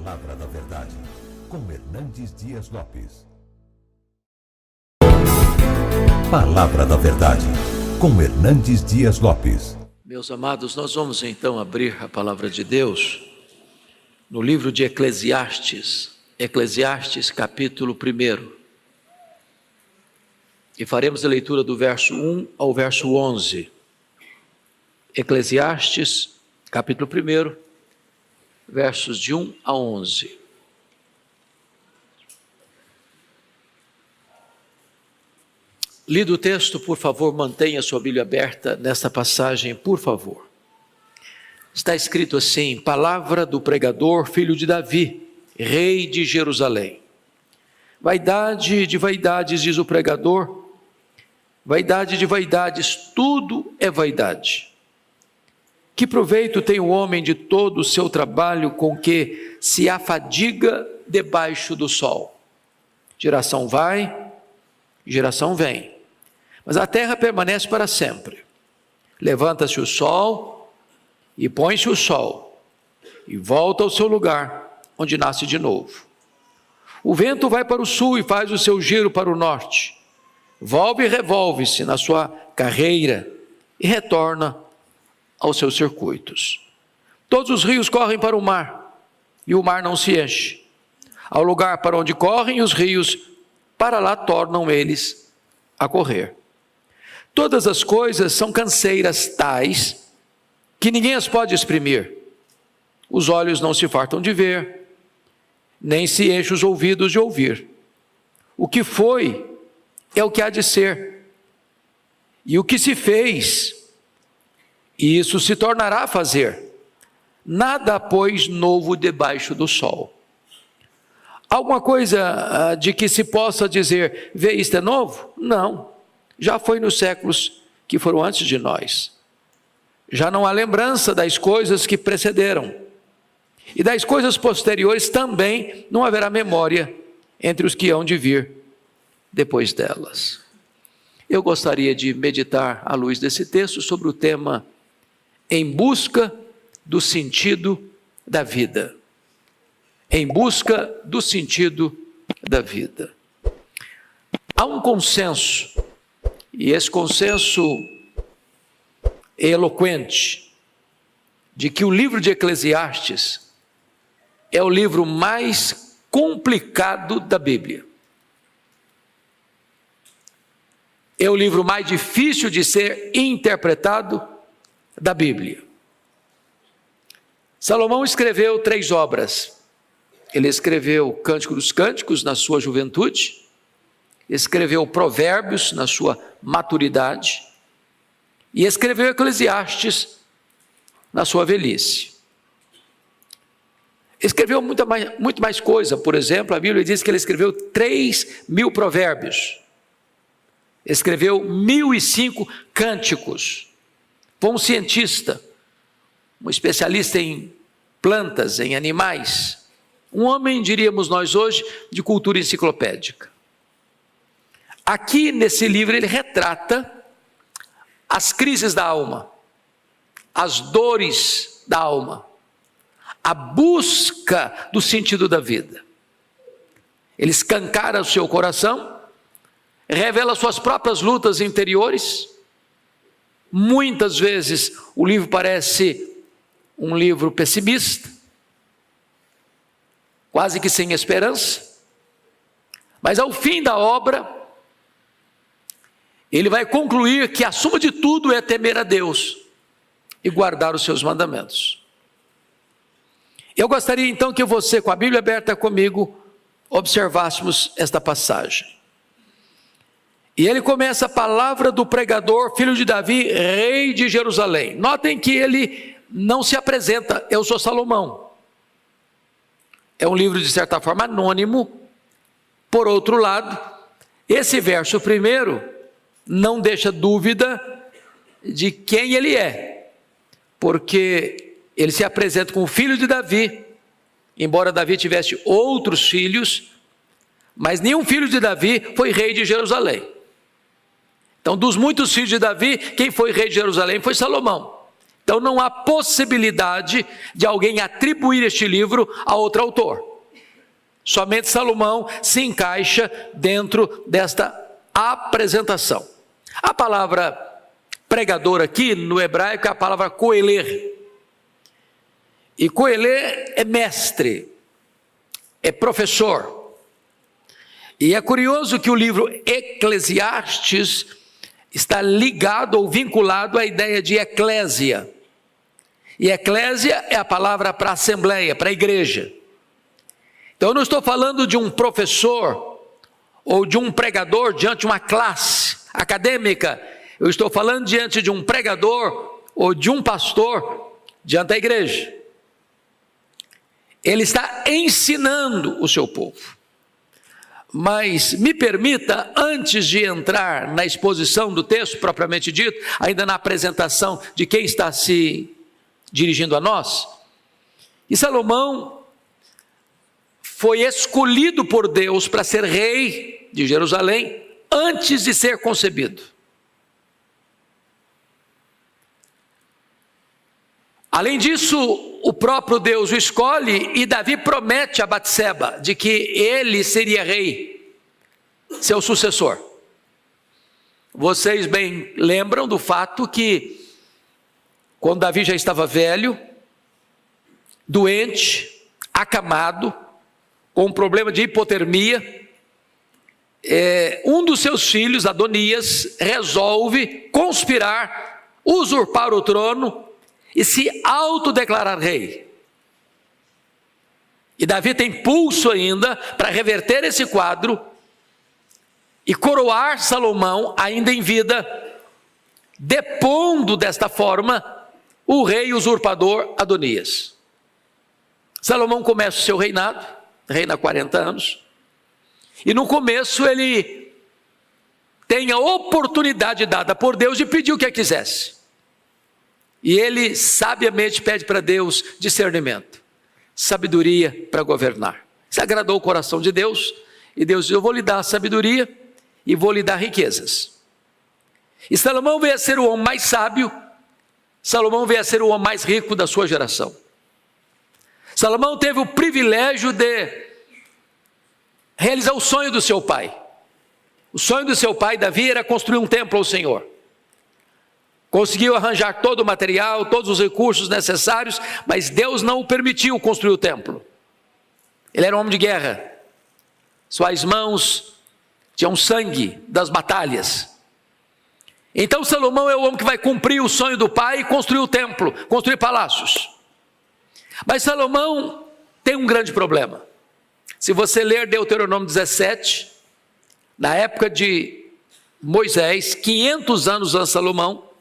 Palavra da Verdade, com Hernandes Dias Lopes. Palavra da Verdade, com Hernandes Dias Lopes. Meus amados, nós vamos então abrir a Palavra de Deus no livro de Eclesiastes, capítulo 1. E faremos a leitura do verso 1 ao verso 11. Eclesiastes, capítulo 1, versos de 1 a 11. Lido o texto, por favor, mantenha sua Bíblia aberta nesta passagem, por favor. Está escrito assim: palavra do pregador, filho de Davi, rei de Jerusalém. Vaidade de vaidades, diz o pregador, vaidade de vaidades, tudo é vaidade. Que proveito tem o homem de todo o seu trabalho com que se afadiga debaixo do sol? Geração vai, geração vem, mas a terra permanece para sempre. Levanta-se o sol e põe-se o sol, e volta ao seu lugar, onde nasce de novo. O vento vai para o sul e faz o seu giro para o norte. Volve e revolve-se na sua carreira e retorna aos seus circuitos. Todos os rios correm para o mar, e o mar não se enche. Ao lugar para onde correm os rios, para lá tornam eles a correr. Todas as coisas são canseiras tais, que ninguém as pode exprimir. Os olhos não se fartam de ver, nem se enchem os ouvidos de ouvir. O que foi é o que há de ser, e o que se fez, e isso se tornará a fazer. Nada, pois, novo debaixo do sol. Alguma coisa de que se possa dizer, vê, isto é novo? Não, já foi nos séculos que foram antes de nós. Já não há lembrança das coisas que precederam, e das coisas posteriores também não haverá memória entre os que hão de vir depois delas. Eu gostaria de meditar à luz desse texto sobre o tema em busca do sentido da vida. Em busca do sentido da vida. Há um consenso, e esse consenso é eloquente, de que o livro de Eclesiastes é o livro mais complicado da Bíblia. É o livro mais difícil de ser interpretado da Bíblia. Salomão escreveu 3 obras. Ele escreveu o Cântico dos Cânticos na sua juventude, escreveu Provérbios na sua maturidade e escreveu Eclesiastes na sua velhice. Escreveu muito mais coisa. Por exemplo, a Bíblia diz que ele escreveu 3.000 provérbios, escreveu 1.005 cânticos. Foi um cientista, um especialista em plantas, em animais, um homem, diríamos nós hoje, de cultura enciclopédica. Aqui nesse livro ele retrata as crises da alma, as dores da alma, a busca do sentido da vida. Ele escancara o seu coração, revela suas próprias lutas interiores. Muitas vezes o livro parece um livro pessimista, quase que sem esperança, mas ao fim da obra, ele vai concluir que a suma de tudo é temer a Deus e guardar os seus mandamentos. Eu gostaria então que você, com a Bíblia aberta comigo, observássemos esta passagem. E ele começa a palavra do pregador, filho de Davi, rei de Jerusalém. Notem que ele não se apresenta, eu sou Salomão. É um livro de certa forma anônimo. Por outro lado, esse verso primeiro não deixa dúvida de quem ele é, porque ele se apresenta como filho de Davi, embora Davi tivesse outros filhos, mas nenhum filho de Davi foi rei de Jerusalém. Então, dos muitos filhos de Davi, quem foi rei de Jerusalém foi Salomão. Então não há possibilidade de alguém atribuir este livro a outro autor. Somente Salomão se encaixa dentro desta apresentação. A palavra pregador aqui no hebraico é a palavra koeler. E koeler é mestre, é professor. E é curioso que o livro Eclesiastes está ligado ou vinculado à ideia de eclésia. E eclésia é a palavra para assembleia, para a igreja. Então eu não estou falando de um professor ou de um pregador diante de uma classe acadêmica. Eu estou falando diante de um pregador ou de um pastor diante da igreja. Ele está ensinando o seu povo. Mas me permita, antes de entrar na exposição do texto propriamente dito, ainda na apresentação de quem está se dirigindo a nós, e Salomão foi escolhido por Deus para ser rei de Jerusalém antes de ser concebido. Além disso, o próprio Deus o escolhe e Davi promete a Batseba de que ele seria rei, seu sucessor. Vocês bem lembram do fato que, quando Davi já estava velho, doente, acamado, com um problema de hipotermia, um dos seus filhos, Adonias, resolve conspirar, usurpar o trono e se autodeclarar rei. E Davi tem pulso ainda para reverter esse quadro e coroar Salomão ainda em vida, depondo desta forma o rei usurpador Adonias. Salomão começa o seu reinado, reina 40 anos, e no começo ele tem a oportunidade dada por Deus de pedir o que quisesse. E ele sabiamente pede para Deus discernimento, sabedoria para governar. Isso agradou o coração de Deus, e Deus diz: eu vou lhe dar sabedoria e vou lhe dar riquezas. E Salomão veio a ser o homem mais sábio, Salomão veio a ser o homem mais rico da sua geração. Salomão teve o privilégio de realizar o sonho do seu pai. O sonho do seu pai, Davi, era construir um templo ao Senhor. Conseguiu arranjar todo o material, todos os recursos necessários, mas Deus não o permitiu construir o templo. Ele era um homem de guerra. Suas mãos tinham sangue das batalhas. Então Salomão é o homem que vai cumprir o sonho do pai e construir o templo, construir palácios. Mas Salomão tem um grande problema. Se você ler Deuteronômio 17, na época de Moisés, 500 anos antes de Salomão,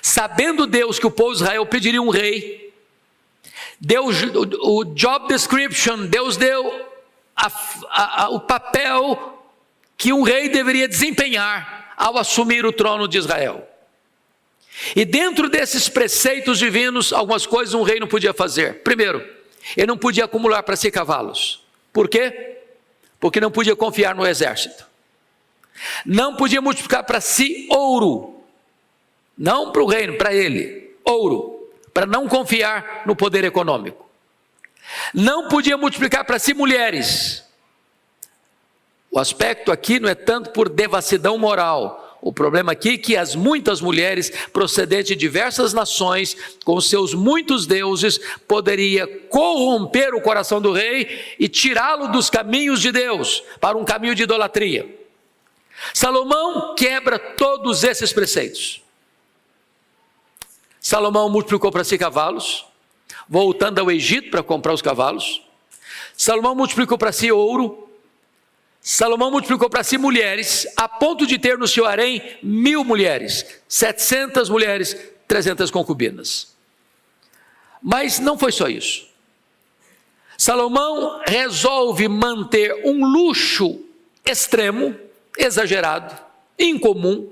sabendo Deus que o povo de Israel pediria um rei, Deus, o job description, Deus deu o papel que um rei deveria desempenhar ao assumir o trono de Israel. E dentro desses preceitos divinos, algumas coisas um rei não podia fazer. Primeiro, ele não podia acumular para si cavalos. Por quê? Porque não podia confiar no exército. Não podia multiplicar para si ouro. Não para o reino, para ele, ouro, para não confiar no poder econômico. Não podia multiplicar para si mulheres. O aspecto aqui não é tanto por devassidão moral. O problema aqui é que as muitas mulheres procedentes de diversas nações, com seus muitos deuses, poderia corromper o coração do rei e tirá-lo dos caminhos de Deus para um caminho de idolatria. Salomão quebra todos esses preceitos. Salomão multiplicou para si cavalos, voltando ao Egito para comprar os cavalos. Salomão multiplicou para si ouro. Salomão multiplicou para si mulheres, a ponto de ter no seu harém 1000 mulheres, 700 mulheres, 300 concubinas. Mas não foi só isso. Salomão resolve manter um luxo extremo, exagerado, incomum,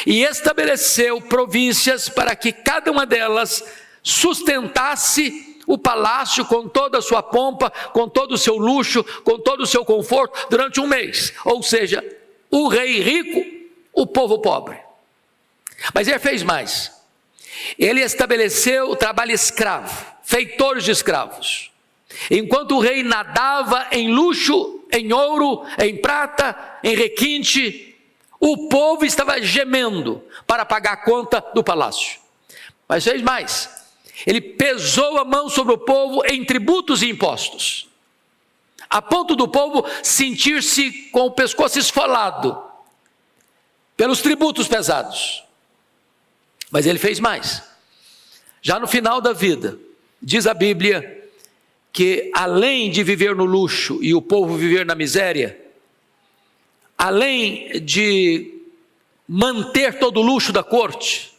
e estabeleceu províncias para que cada uma delas sustentasse o palácio com toda a sua pompa, com todo o seu luxo, com todo o seu conforto, durante um mês. Ou seja, o rei rico, o povo pobre. Mas ele fez mais. Ele estabeleceu o trabalho escravo, feitores de escravos. Enquanto o rei nadava em luxo, em ouro, em prata, em requinte, o povo estava gemendo para pagar a conta do palácio. Mas fez mais, ele pesou a mão sobre o povo em tributos e impostos, a ponto do povo sentir-se com o pescoço esfolado pelos tributos pesados. Mas ele fez mais. Já no final da vida, diz a Bíblia que além de viver no luxo e o povo viver na miséria, além de manter todo o luxo da corte,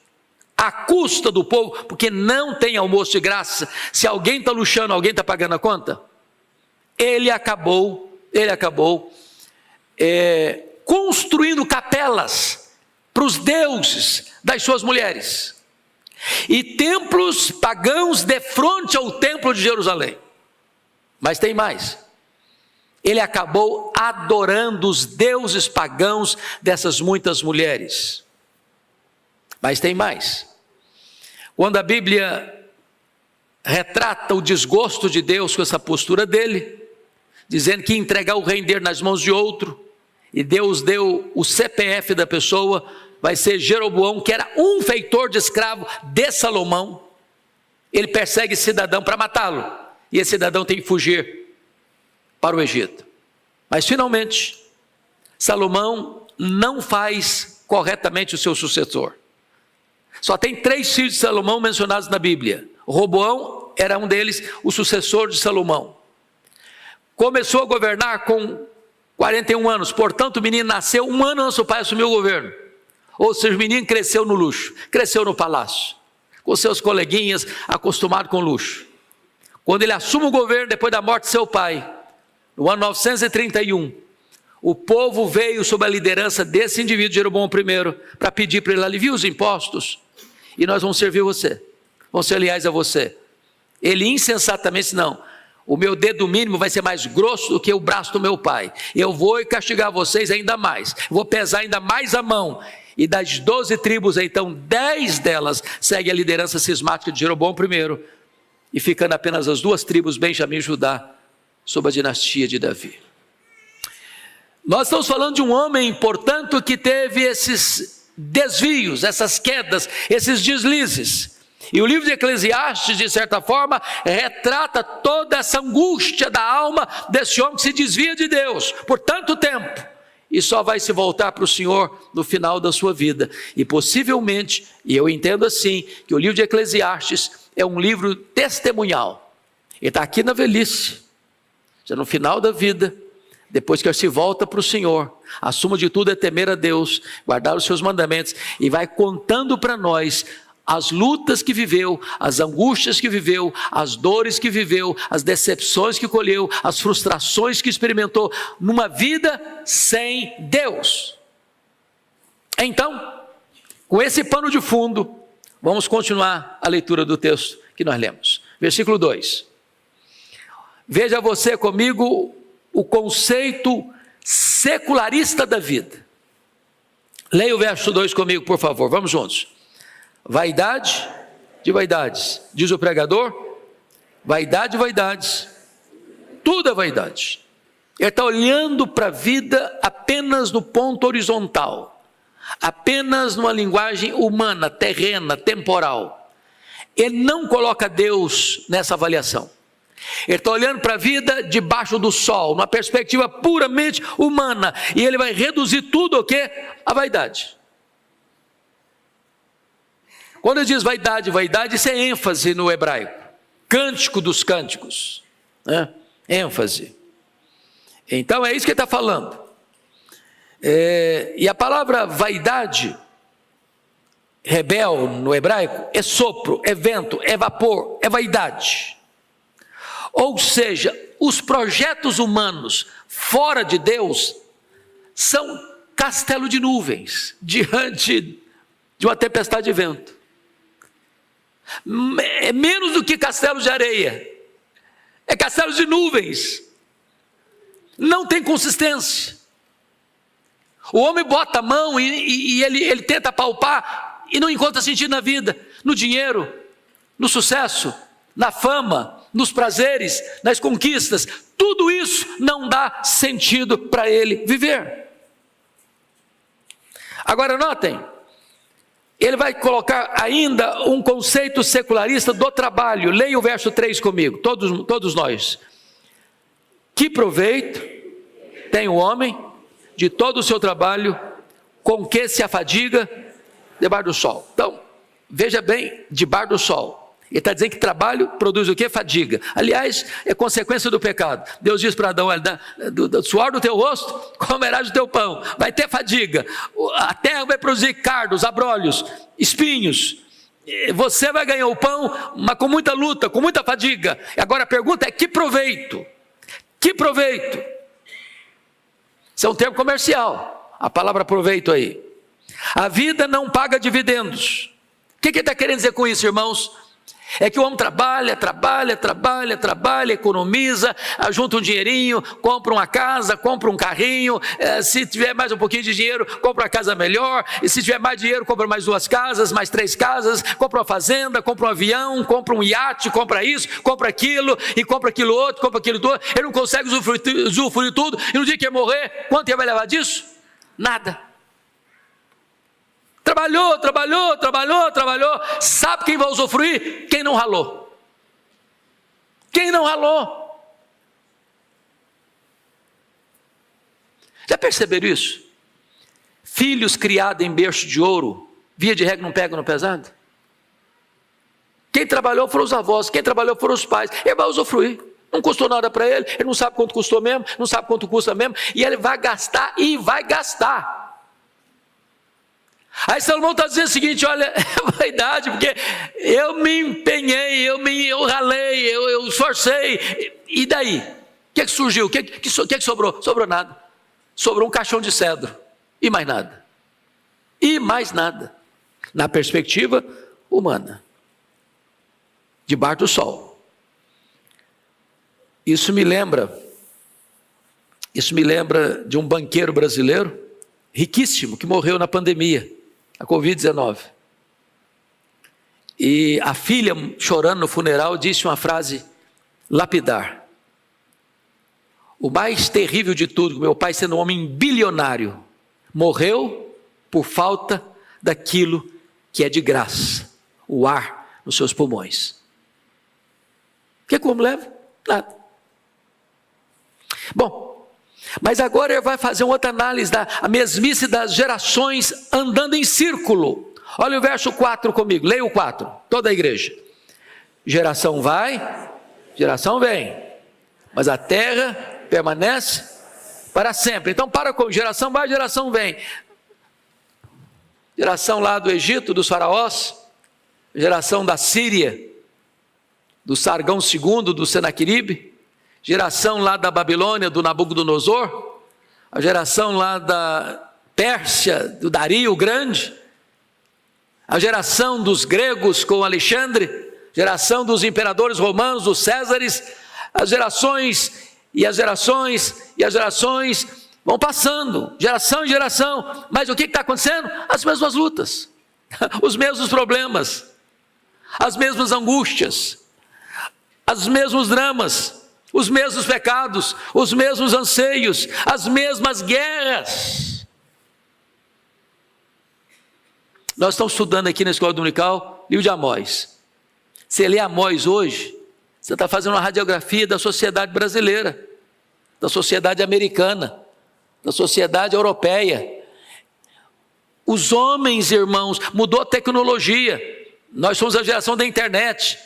à custa do povo, porque não tem almoço de graça, se alguém está luxando, alguém está pagando a conta, ele acabou construindo capelas para os deuses das suas mulheres, e templos pagãos de frente ao templo de Jerusalém. Mas tem mais, ele acabou adorando os deuses pagãos dessas muitas mulheres. Mas tem mais, quando a Bíblia retrata o desgosto de Deus com essa postura dele, dizendo que ia entregar o reino dele nas mãos de outro, e Deus deu o CPF da pessoa, vai ser Jeroboão, que era um feitor de escravo de Salomão. Ele persegue esse cidadão para matá-lo, e esse cidadão tem que fugir para o Egito. Mas finalmente, Salomão não faz corretamente o seu sucessor. Só tem 3 filhos de Salomão mencionados na Bíblia. Roboão era um deles, o sucessor de Salomão. Começou a governar com 41 anos, portanto o menino nasceu 1 ano antes do pai assumir o governo. Ou seja, o menino cresceu no luxo, cresceu no palácio, com seus coleguinhas, acostumado com luxo. Quando ele assume o governo, depois da morte de seu pai, no ano 931, o povo veio sob a liderança desse indivíduo, Jeroboão I, para pedir para ele aliviar os impostos, e nós vamos servir você, vamos ser leais a você. Ele insensatamente disse: não, o meu dedo mínimo vai ser mais grosso do que o braço do meu pai, eu vou castigar vocês ainda mais, vou pesar ainda mais a mão. E das 12 tribos, então 10 delas seguem a liderança cismática de Jeroboão I, e ficando apenas as 2 tribos, Benjamim e Judá, sob a dinastia de Davi. Nós estamos falando de um homem, portanto, que teve esses desvios, essas quedas, esses deslizes. E o livro de Eclesiastes, de certa forma, retrata toda essa angústia da alma desse homem que se desvia de Deus por tanto tempo, e só vai se voltar para o Senhor no final da sua vida. E possivelmente, e eu entendo assim, que o livro de Eclesiastes é um livro testemunhal. Ele está aqui na velhice, já no final da vida, depois que ele se volta para o Senhor, a suma de tudo é temer a Deus, guardar os seus mandamentos, e vai contando para nós as lutas que viveu, as angústias que viveu, as dores que viveu, as decepções que colheu, as frustrações que experimentou numa vida sem Deus. Então, com esse pano de fundo, vamos continuar a leitura do texto que nós lemos. Versículo 2. Veja você comigo o conceito secularista da vida. Leia o verso 2 comigo, por favor, vamos juntos. Vaidade de vaidades, diz o pregador, vaidade de vaidades, tudo é vaidade. Ele está olhando para a vida apenas no ponto horizontal, apenas numa linguagem humana, terrena, temporal. Ele não coloca Deus nessa avaliação. Ele está olhando para a vida debaixo do sol, numa perspectiva puramente humana, e ele vai reduzir tudo o quê? A vaidade. Quando ele diz vaidade, vaidade, isso é ênfase no hebraico, cântico dos cânticos, né? ênfase. Então é isso que ele está falando. E a palavra vaidade, rebel no hebraico, é sopro, é vento, é vapor, é vaidade. Ou seja, os projetos humanos fora de Deus são castelo de nuvens diante de uma tempestade de vento. É menos do que castelo de areia, é castelo de nuvens, não tem consistência. O homem bota a mão e ele tenta palpar, e não encontra sentido na vida, no dinheiro, no sucesso, na fama, nos prazeres, nas conquistas, tudo isso não dá sentido para ele viver. Agora notem, ele vai colocar ainda um conceito secularista do trabalho. Leia o verso 3 comigo, todos nós. Que proveito tem o homem de todo o seu trabalho, com que se afadiga debaixo do sol? Então, veja bem, debaixo do sol. Ele está dizendo que trabalho produz o quê? Fadiga. Aliás, é consequência do pecado. Deus diz para Adão, olha, do suor do teu rosto, comerás o teu pão. Vai ter fadiga. A terra vai produzir cardos, abrolhos, espinhos. Você vai ganhar o pão, mas com muita luta, com muita fadiga. Agora a pergunta é, que proveito? Que proveito? Isso é um termo comercial, a palavra proveito aí. A vida não paga dividendos. O que ele está querendo dizer com isso, irmãos? É que o homem trabalha, economiza, junta um dinheirinho, compra uma casa, compra um carrinho, se tiver mais um pouquinho de dinheiro, compra uma casa melhor, e se tiver mais dinheiro, compra mais 2 casas, mais 3 casas, compra uma fazenda, compra um avião, compra um iate, compra isso, compra aquilo, e compra aquilo outro, compra aquilo outro. Ele não consegue usufruir tudo, e no dia que ele morrer, quanto ele vai levar disso? Nada. Trabalhou. Sabe quem vai usufruir? Quem não ralou. Quem não ralou. Já perceberam isso? Filhos criados em berço de ouro, via de regra não pegam no pesado? Quem trabalhou foram os avós, quem trabalhou foram os pais. Ele vai usufruir. Não custou nada para ele, ele não sabe quanto custou mesmo, não sabe quanto custa mesmo, e ele vai gastar e vai gastar. Aí Salomão está dizendo o seguinte, olha, é vaidade, porque eu me empenhei, eu ralei, eu esforcei, e daí? O que surgiu? O que sobrou? Sobrou nada. Sobrou um caixão de cedro, e mais nada. E mais nada, na perspectiva humana, debaixo do sol. Isso me lembra de um banqueiro brasileiro, riquíssimo, que morreu na pandemia, a Covid-19. E a filha, chorando no funeral, disse uma frase lapidar. O mais terrível de tudo, meu pai, sendo um homem bilionário, morreu por falta daquilo que é de graça, o ar nos seus pulmões. O que como leva? Nada. Bom, mas agora ele vai fazer uma outra análise da mesmice das gerações andando em círculo. Olha o verso 4 comigo, leia o 4, toda a igreja. Geração vai, geração vem, mas a terra permanece para sempre. Então para com geração vai, geração vem. Geração lá do Egito, dos faraós, geração da Síria, do Sargão II, do Senaqueribe, geração lá da Babilônia, do Nabucodonosor, a geração lá da Pérsia, do Dario o Grande, a geração dos gregos com Alexandre, geração dos imperadores romanos, dos Césares, as gerações vão passando, geração em geração, mas o que está acontecendo? As mesmas lutas, os mesmos problemas, as mesmas angústias, os mesmos dramas, os mesmos pecados, os mesmos anseios, as mesmas guerras. Nós estamos estudando aqui na Escola Dominical, livro de Amós. Você lê Amós hoje, você está fazendo uma radiografia da sociedade brasileira, da sociedade americana, da sociedade europeia. Os homens, irmãos, mudou a tecnologia. Nós somos a geração da internet.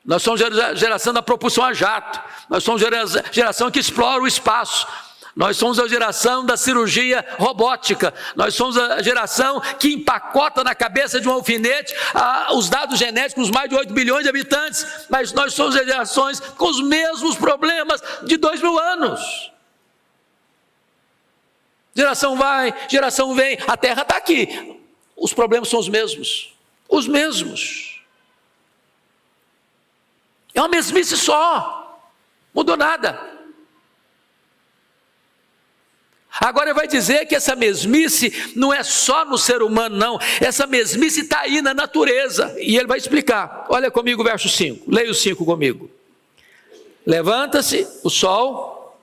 Nós somos a geração da propulsão a jato. Nós somos a geração que explora o espaço. Nós somos a geração da cirurgia robótica. Nós somos a geração que empacota na cabeça de um alfinete os dados genéticos dos mais de 8 bilhões de habitantes. Mas nós somos as gerações com os mesmos problemas de 2000 anos. Geração vai, geração vem. A terra está aqui. Os problemas são os mesmos. Os mesmos. É uma mesmice só, mudou nada. Agora ele vai dizer que essa mesmice não é só no ser humano, não. Essa mesmice está aí na natureza. E ele vai explicar. Olha comigo o verso 5. Leia o 5 comigo. Levanta-se o sol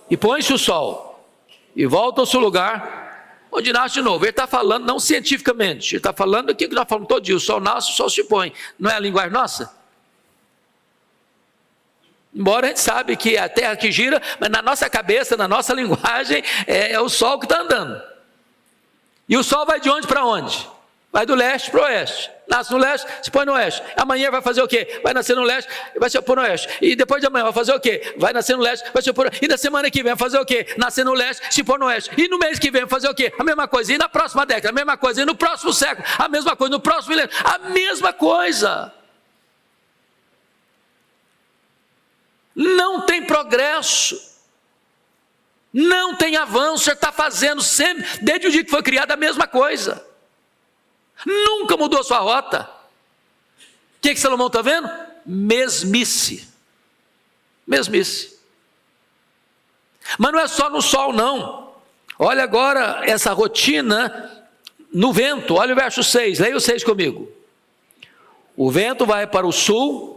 e põe-se o sol e volta ao seu lugar onde nasce de novo. Ele está falando não cientificamente. Ele está falando aquilo que nós falamos todo dia. O sol nasce, o sol se põe. Não é a linguagem nossa? Embora a gente sabe que a terra que gira, mas na nossa cabeça, na nossa linguagem, é o sol que está andando. E o sol vai de onde para onde? Vai do leste para o oeste. Nasce no leste, se põe no oeste. Amanhã vai fazer o quê? Vai nascer no leste, vai se pôr no oeste. E depois de amanhã vai fazer o quê? Vai nascer no leste, vai se pôr no oeste. E na semana que vem vai fazer o quê? Nascer no leste, se pôr no oeste. E no mês que vem vai fazer o quê? A mesma coisa. E na próxima década, a mesma coisa. E no próximo século, a mesma coisa. No próximo milênio, a mesma coisa. Não tem progresso, não tem avanço. Você está fazendo sempre, desde o dia que foi criado, a mesma coisa, nunca mudou sua rota. O que Salomão está vendo? Mesmice. Mesmice. Mas não é só no sol, não. Olha agora essa rotina no vento. Olha o verso 6, leia o 6 comigo. O vento vai para o sul,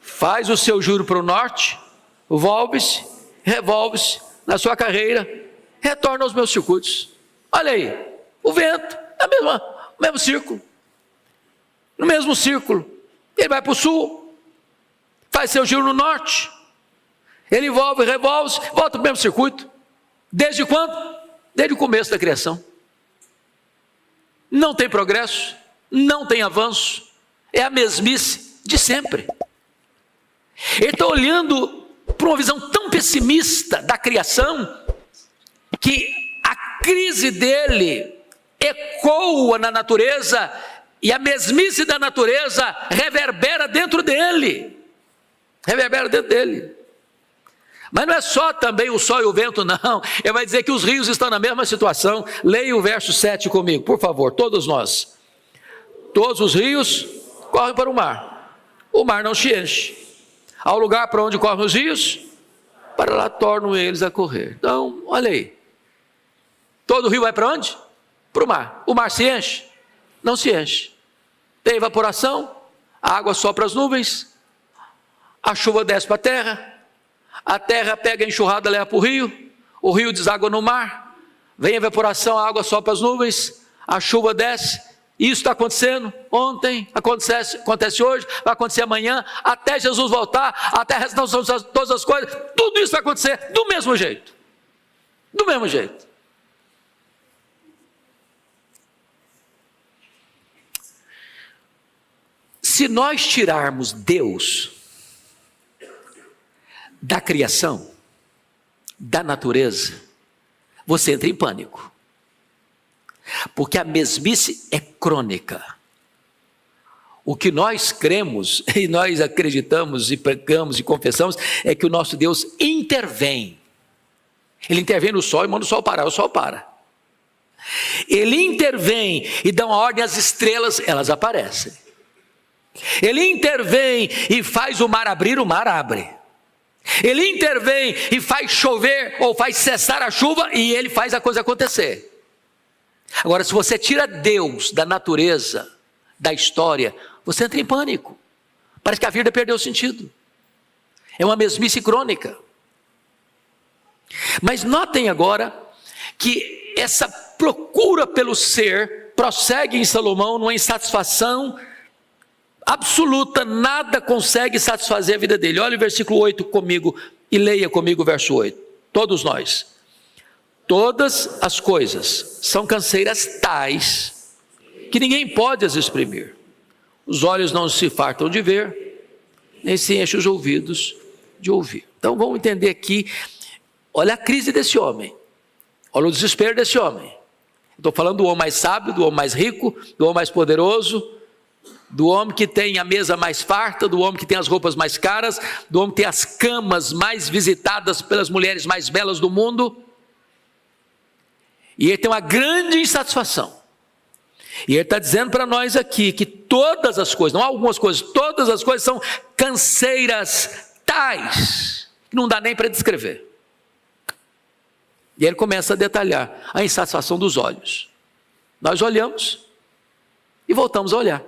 faz o seu giro para o norte, volve-se, revolve-se na sua carreira, retorna aos meus circuitos. Olha aí, o vento, o mesmo círculo, no mesmo círculo. Ele vai para o sul, faz seu giro no norte, ele volve, revolve-se, volta para o mesmo circuito. Desde quando? Desde o começo da criação. Não tem progresso, não tem avanço, é a mesmice de sempre. Ele está olhando para uma visão tão pessimista da criação, que a crise dele ecoa na natureza, e a mesmice da natureza reverbera dentro dele. Reverbera dentro dele. Mas não é só também o sol e o vento, não. Ele vai dizer que os rios estão na mesma situação. Leia o verso 7 comigo, por favor, todos nós. Todos os rios correm para o mar. O mar não se enche. Ao lugar para onde correm os rios, para lá tornam eles a correr. Então, olha aí. Todo rio vai para onde? Para o mar. O mar se enche? Não se enche. Tem evaporação, a água sopra as nuvens, a chuva desce para a terra pega a enxurrada, leva para o rio deságua no mar, vem a evaporação, a água sopra as nuvens, a chuva desce. Isso está acontecendo ontem, acontece hoje, vai acontecer amanhã, até Jesus voltar, até a restauração de todas as coisas, tudo isso vai acontecer do mesmo jeito. Do mesmo jeito. Se nós tirarmos Deus da criação, da natureza, você entra em pânico. Porque a mesmice é crônica. O que nós cremos, e nós acreditamos, e pregamos, e confessamos, é que o nosso Deus intervém. Ele intervém no sol e manda o sol parar, o sol para. Ele intervém e dá uma ordem às estrelas, elas aparecem. Ele intervém e faz o mar abrir, o mar abre. Ele intervém e faz chover, ou faz cessar a chuva, e ele faz a coisa acontecer. Agora, se você tira Deus da natureza, da história, você entra em pânico. Parece que a vida perdeu o sentido. É uma mesmice crônica. Mas notem agora que essa procura pelo ser prossegue em Salomão numa insatisfação absoluta. Nada consegue satisfazer a vida dele. Olha o versículo 8 comigo e leia comigo o verso 8. Todos nós. Todas as coisas são canseiras tais que ninguém pode as exprimir. Os olhos não se fartam de ver, nem se enchem os ouvidos de ouvir. Então vamos entender aqui, olha a crise desse homem, olha o desespero desse homem. Estou falando do homem mais sábio, do homem mais rico, do homem mais poderoso, do homem que tem a mesa mais farta, do homem que tem as roupas mais caras, do homem que tem as camas mais visitadas pelas mulheres mais belas do mundo. E ele tem uma grande insatisfação. E ele está dizendo para nós aqui que todas as coisas, não algumas coisas, todas as coisas são canseiras tais, que não dá nem para descrever. E ele começa a detalhar a insatisfação dos olhos. Nós olhamos e voltamos a olhar.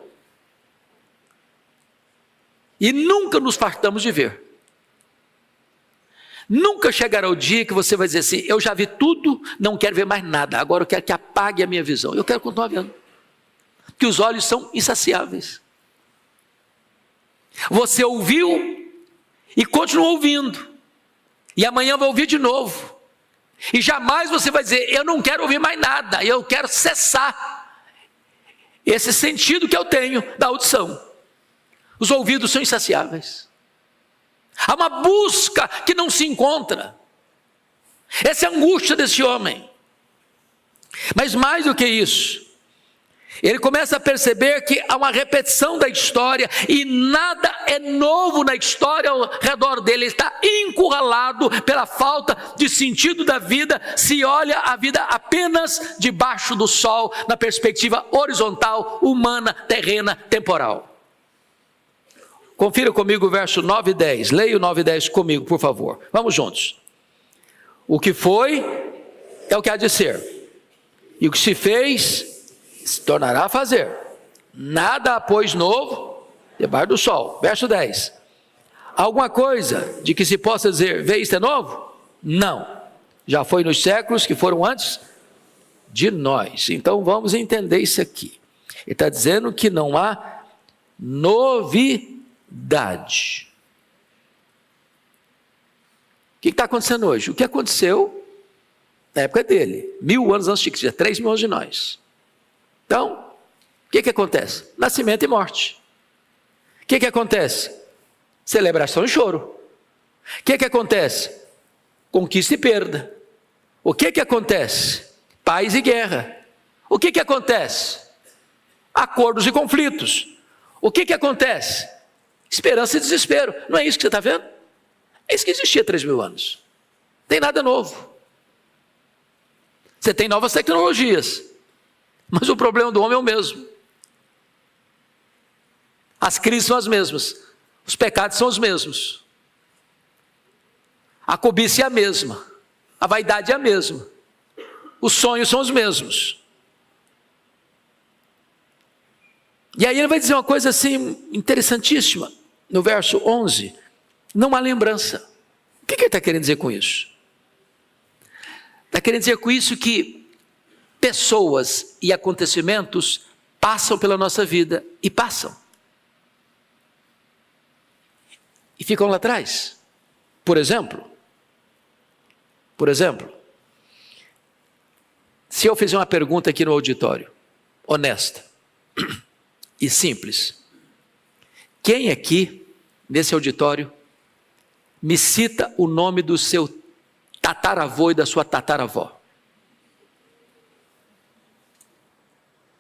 E nunca nos fartamos de ver. Nunca chegará o dia que você vai dizer assim, eu já vi tudo, não quero ver mais nada, agora eu quero que apague a minha visão. Eu quero continuar vendo. Porque os olhos são insaciáveis. Você ouviu e continuou ouvindo. E amanhã vai ouvir de novo. E jamais você vai dizer, eu não quero ouvir mais nada, eu quero cessar esse sentido que eu tenho da audição. Os ouvidos são insaciáveis. Há uma busca que não se encontra. Essa é a angústia desse homem. Mas mais do que isso, ele começa a perceber que há uma repetição da história e nada é novo na história ao redor dele. Ele está encurralado pela falta de sentido da vida, se olha a vida apenas debaixo do sol, na perspectiva horizontal, humana, terrena, temporal. Confira comigo o verso 9 e 10. Leia o 9 e 10 comigo, por favor. Vamos juntos. O que foi é o que há de ser. E o que se fez se tornará a fazer. Nada há, pois, novo debaixo do sol. Verso 10. Alguma coisa de que se possa dizer, vê, isto é novo? Não. Já foi nos séculos que foram antes de nós. Então vamos entender isso aqui. Ele está dizendo que não há novidade. O que está acontecendo hoje? O que aconteceu na época dele, 1000 anos antes de Cristo, 3 mil anos de nós. Então, o que acontece? Nascimento e morte. O que acontece? Celebração e choro. O que acontece? Conquista e perda. O que acontece? Paz e guerra. O que acontece? Acordos e conflitos. O que acontece? Esperança e desespero. Não é isso que você está vendo? É isso que existia há 3 mil anos. Não tem nada novo. Você tem novas tecnologias. Mas o problema do homem é o mesmo. As crises são as mesmas. Os pecados são os mesmos. A cobiça é a mesma. A vaidade é a mesma. Os sonhos são os mesmos. E aí ele vai dizer uma coisa assim interessantíssima. No verso 11, não há lembrança. O que ele está querendo dizer com isso? Está querendo dizer com isso que pessoas e acontecimentos passam pela nossa vida e passam. E ficam lá atrás. Por exemplo, se eu fizer uma pergunta aqui no auditório, honesta e simples, quem aqui, nesse auditório, me cita o nome do seu tataravô e da sua tataravó?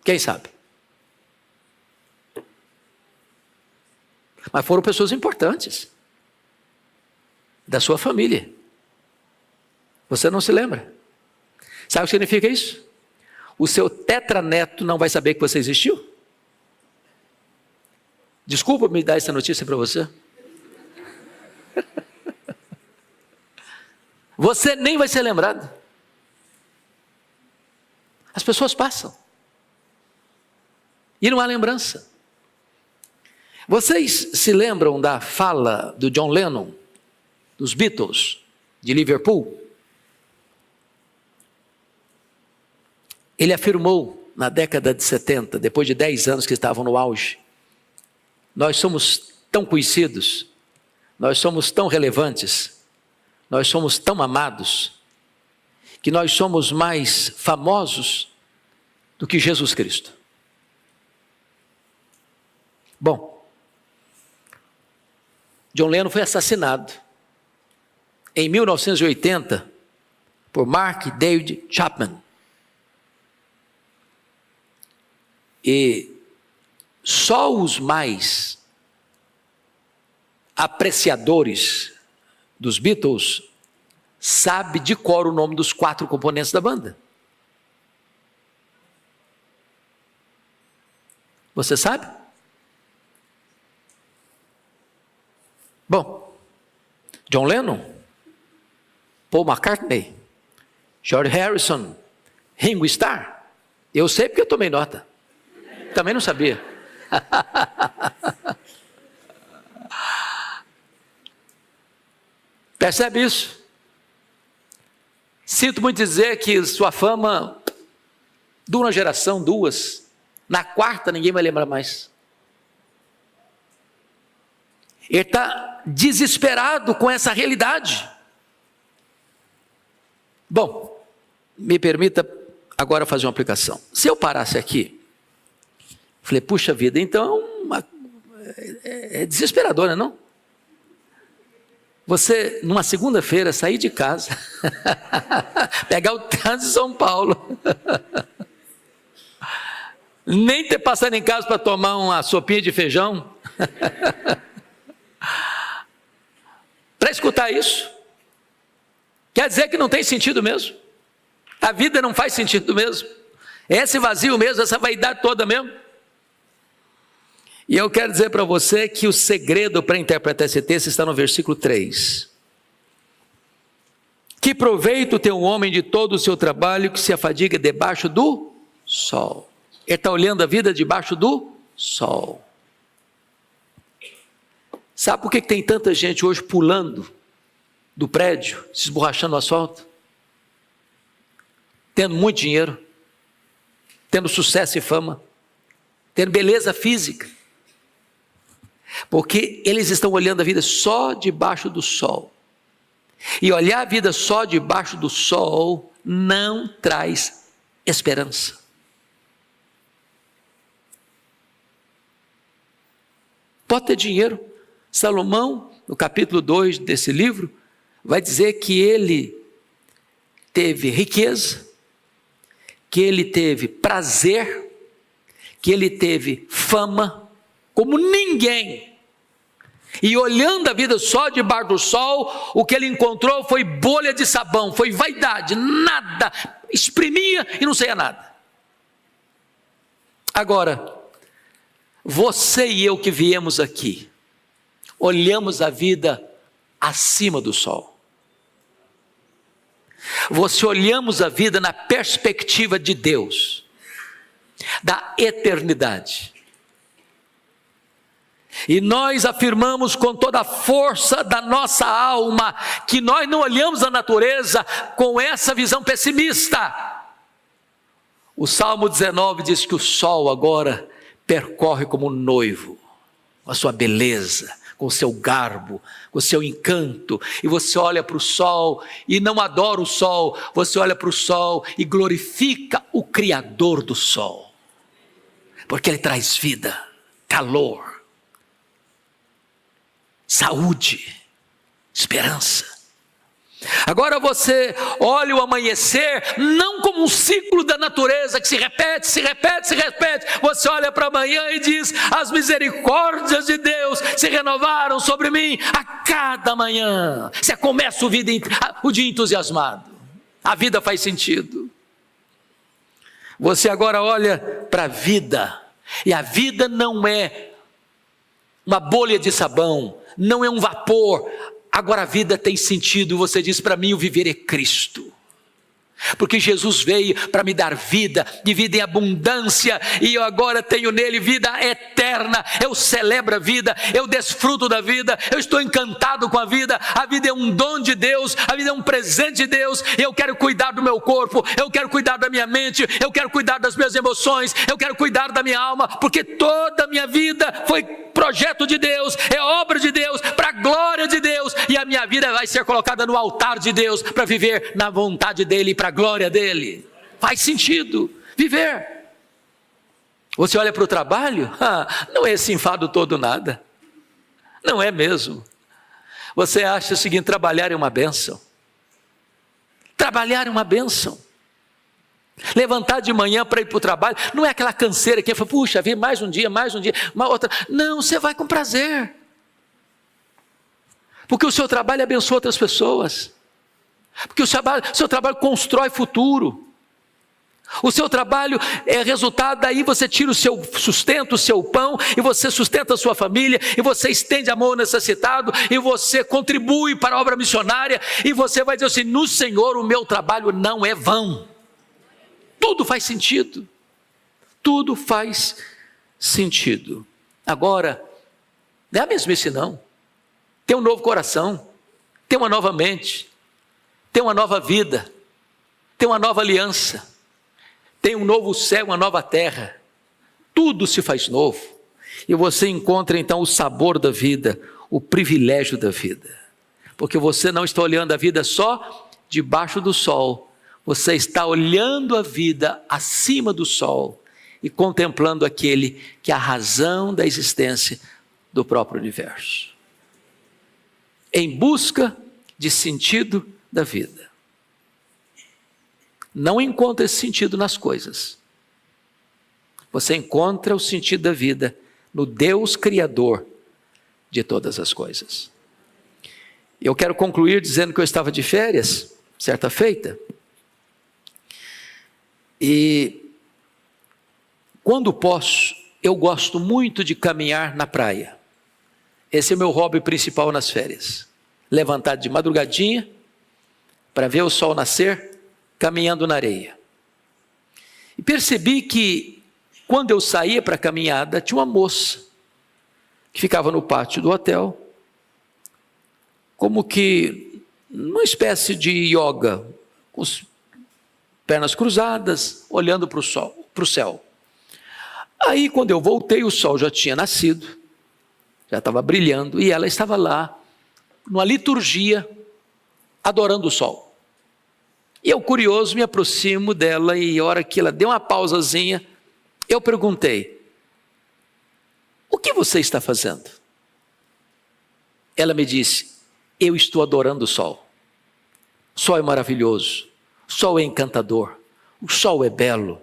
Quem sabe? Mas foram pessoas importantes da sua família. Você não se lembra? Sabe o que significa isso? O seu tetraneto não vai saber que você existiu? Desculpa me dar essa notícia para você. Você nem vai ser lembrado. As pessoas passam. E não há lembrança. Vocês se lembram da fala do John Lennon, dos Beatles, de Liverpool? Ele afirmou na década de 70, depois de 10 anos que estavam no auge, nós somos tão conhecidos, nós somos tão relevantes, nós somos tão amados, que nós somos mais famosos do que Jesus Cristo. Bom, John Lennon foi assassinado em 1980 por Mark David Chapman. E só os mais apreciadores dos Beatles sabem de cor o nome dos 4 componentes da banda. Você sabe? Bom, John Lennon, Paul McCartney, George Harrison, Ringo Starr. Eu sei porque eu tomei nota. Também não sabia. Percebe isso? Sinto muito dizer que sua fama dura uma geração, duas. Na quarta ninguém vai lembrar mais. Ele está desesperado com essa realidade. Bom, me permita agora fazer uma aplicação. Se eu parasse aqui, falei, puxa vida, então é desesperador, não é não? Você, numa segunda-feira, sair de casa, pegar o trânsito de São Paulo, nem ter passado em casa para tomar uma sopinha de feijão, para escutar isso, quer dizer que não tem sentido mesmo, a vida não faz sentido mesmo, é esse vazio mesmo, essa vaidade toda mesmo. E eu quero dizer para você que o segredo para interpretar esse texto está no versículo 3. Que proveito tem o homem de todo o seu trabalho que se afadiga debaixo do sol? Ele está olhando a vida debaixo do sol. Sabe por que tem tanta gente hoje pulando do prédio, se esborrachando no asfalto? Tendo muito dinheiro, tendo sucesso e fama, tendo beleza física. Porque eles estão olhando a vida só debaixo do sol. E olhar a vida só debaixo do sol não traz esperança. Pode ter dinheiro. Salomão, no capítulo 2 desse livro, vai dizer que ele teve riqueza, que ele teve prazer, que ele teve fama, como ninguém. E olhando a vida só debaixo do sol, o que ele encontrou foi bolha de sabão, foi vaidade, nada, exprimia e não saía nada. Agora, você e eu que viemos aqui, olhamos a vida acima do sol. Você olhamos a vida na perspectiva de Deus, da eternidade. E nós afirmamos com toda a força da nossa alma que nós não olhamos a natureza com essa visão pessimista. O Salmo 19 diz que o sol agora percorre como um noivo, com a sua beleza, com o seu garbo, com o seu encanto, e você olha para o sol e não adora o sol, você olha para o sol e glorifica o Criador do sol, porque ele traz vida, calor, saúde, esperança. Agora você olha o amanhecer não como um ciclo da natureza que se repete, se repete, se repete. Você olha para amanhã e diz: as misericórdias de Deus se renovaram sobre mim a cada manhã. Você começa o dia entusiasmado, a vida faz sentido. Você agora olha para a vida, e a vida não é uma bolha de sabão, não é um vapor. Agora a vida tem sentido. Você diz: para mim o viver é Cristo, porque Jesus veio para me dar vida, de vida em abundância, e eu agora tenho nele vida eterna. Eu celebro a vida, eu desfruto da vida, eu estou encantado com a vida é um dom de Deus, a vida é um presente de Deus. Eu quero cuidar do meu corpo, eu quero cuidar da minha mente, eu quero cuidar das minhas emoções, eu quero cuidar da minha alma, porque toda a minha vida foi projeto de Deus, é obra de Deus, para a glória de Deus, e a minha vida vai ser colocada no altar de Deus, para viver na vontade dEle, para a glória dEle. Faz sentido viver. Você olha para o trabalho, não é esse enfado todo nada, não é mesmo. Você acha o seguinte: trabalhar é uma bênção, trabalhar é uma bênção. Levantar de manhã para ir para o trabalho, não é aquela canseira que fala: puxa, vir mais um dia, uma outra. Não, você vai com prazer, porque o seu trabalho abençoa outras pessoas, porque o seu trabalho constrói futuro. O seu trabalho é resultado, daí você tira o seu sustento, o seu pão, e você sustenta a sua família, e você estende a mão ao necessitado, e você contribui para a obra missionária, e você vai dizer assim: no Senhor o meu trabalho não é vão. Tudo faz sentido. Tudo faz sentido. Agora, não é a mesmice não. Tem um novo coração, tem uma nova mente, tem uma nova vida, tem uma nova aliança, tem um novo céu, uma nova terra. Tudo se faz novo. E você encontra então o sabor da vida, o privilégio da vida. Porque você não está olhando a vida só debaixo do sol. Você está olhando a vida acima do sol e contemplando aquele que é a razão da existência do próprio universo. Em busca de sentido da vida. Não encontra esse sentido nas coisas. Você encontra o sentido da vida no Deus Criador de todas as coisas. Eu quero concluir dizendo que eu estava de férias, certa feita, e quando posso, eu gosto muito de caminhar na praia. Esse é o meu hobby principal nas férias. Levantar de madrugadinha para ver o sol nascer, caminhando na areia. E percebi que quando eu saía para a caminhada, tinha uma moça que ficava no pátio do hotel, como que numa espécie de yoga, com as pernas cruzadas, olhando para o céu. Aí quando eu voltei, o sol já tinha nascido, já estava brilhando, e ela estava lá, numa liturgia, adorando o sol. E eu, curioso, me aproximo dela, e a hora que ela deu uma pausazinha, eu perguntei: o que você está fazendo? Ela me disse: eu estou adorando o sol. O sol é maravilhoso, o sol é encantador, o sol é belo,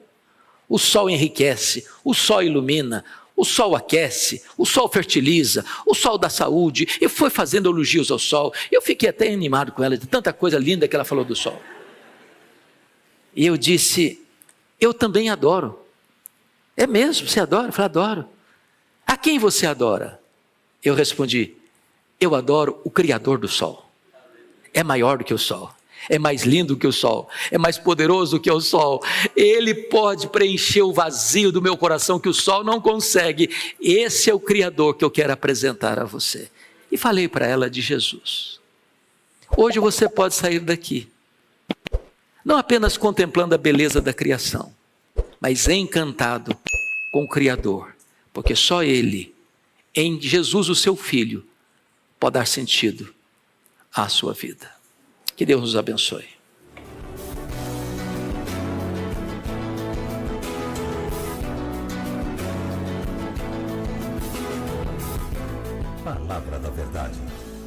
o sol enriquece, o sol ilumina, o sol aquece, o sol fertiliza, o sol dá saúde. E foi fazendo elogios ao sol. Eu fiquei até animado com ela, de tanta coisa linda que ela falou do sol. E eu disse: eu também adoro. É mesmo? Você adora? Eu falei: adoro. A quem você adora? Eu respondi: eu adoro o Criador do sol. É maior do que o sol, é mais lindo que o sol, é mais poderoso que o sol. Ele pode preencher o vazio do meu coração que o sol não consegue. Esse é o Criador que eu quero apresentar a você. E falei para ela de Jesus. Hoje você pode sair daqui não apenas contemplando a beleza da criação, mas encantado com o Criador, porque só Ele, em Jesus o seu Filho, pode dar sentido à sua vida. Que Deus nos abençoe. Palavra da Verdade,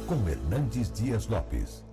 com Hernandes Dias Lopes.